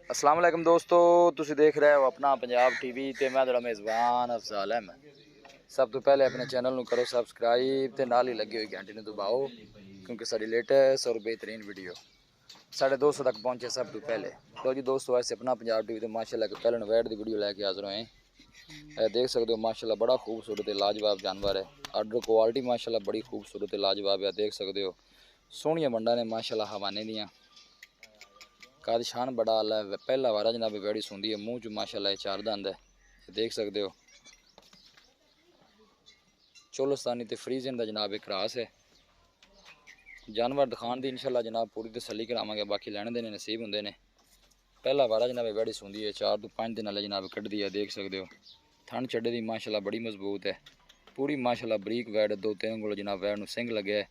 अस्सलाम वालेकुम दोस्तों, तुसी देख रहे हो अपना पंजाब टीवी ते मैं तेरा मेज़बान अफजाल अहमद। सब तो पहले अपने चैनल ਨੂੰ करो सबसक्राइब ते नाल ही लगी हुई घंटी ਨੂੰ दबाओ क्योंकि साड़ी लेटेस्ट और बेहतरीन वीडियो साढ़े दोस्तों तक पहुंचे सब तो पहले। तो जी दोस्तों, ऐसे अपना पंजाब टीवी ते माशाल्लाह के पहले नवैट की वीडियो लेके हाजिर हुए हैं। देख सकते हो माशाल्लाह बड़ा खूबसूरत है, लाजवाब जानवर है। आर्डर क्वालिटी माशाल्लाह बड़ी खूबसूरत है, लाजवाब है। देख सकते हो सोहनिया मंडा ने माशाल्लाह हवाने दियाँ कादशान बड़ा आला है। पहला वारा जनाब बड़ी सुंदी है, मुँह च माशाल्लाह चार दंद है। देख सकते हो चोलस्तानी ते फ्रीजन का जनाब एक क्रास है। जानवर दिखाने की इंशाल्लाह जनाब पूरी तसल्ली करावांगे, बाकी लैने देने नसीब होंगे ने। पहला वारा जनाब बड़ी सुंदी है, 4 तो 5 दिन वाले जनाब कढ़ दी है। देख सकते हो थन चढ़े दी माशाल्लाह बड़ी मजबूत है, पूरी माशाल्लाह बरीक वैड। 2-3 को जनाब वैड में सिंग लगे है।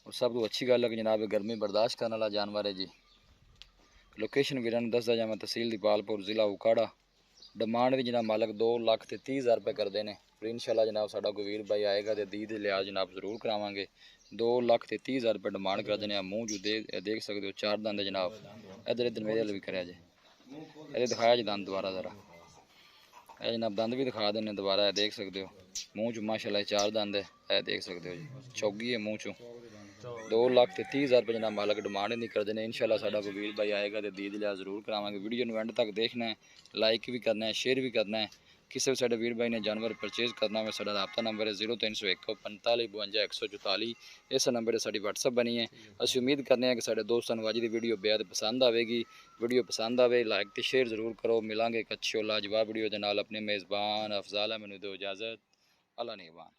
और सब तो अच्छी गल है कि जनाब गर्मी बर्दाश्त करने वाला जानवर है जी। लोकेशन वीरान दसदा जावां, तहसील दीपालपुर, जिला उकाड़ा। डिमांड भी जनाब मालक 2,30,000 रुपये करते हैं। फिर इंशाल्लाह जनाब साडा कोई वीर भाई आएगा तो दी दे लिहाज जनाब जरूर करावांगे। 2,30,000 रुपये डिमांड करते हैं। मूँह जो देख सकते हो चार दंद जनाब। इधर इधर मेरे वाल भी कराया जे, इधर दिखाया जी दंद दोबारा ज़रा। यह जनाब दंद भी दिखा देने दोबारा, देख सकते हो मूँह च माशाल्लाह चार दंद है। यह देख सकते हो जी चौगी है मूँह चों। 2,30,000 रुपये जनाब मालक डिमांड नहीं करते हैं। इंशाल्लाह साडा कोई वीर भाई आएगा तो दी लिहाज जरूर करावांगे। वीडियो में एंड तक देखना है, लाइक भी करना है, शेयर भी करना है। किसी भी साडे वीर भाई ने जानवर परचेज करना हो, साडा राबता नंबर है 0301 45 52 144। इस नंबर पर साडी व्हाट्सअप बनी है। असीं उम्मीद करते हैं कि साडे दोस्तों को अज की वीडियो बेहद पसंद आएगी। वीडियो पसंद आए लाइक तो शेयर जरूर करो। मिलांगे एक अच्छी और लाजवाब वीडियो के नाल। अपने मेज़बान अफजाल अहमद नूं दो इजाज़त। अल्लाह निगहबान।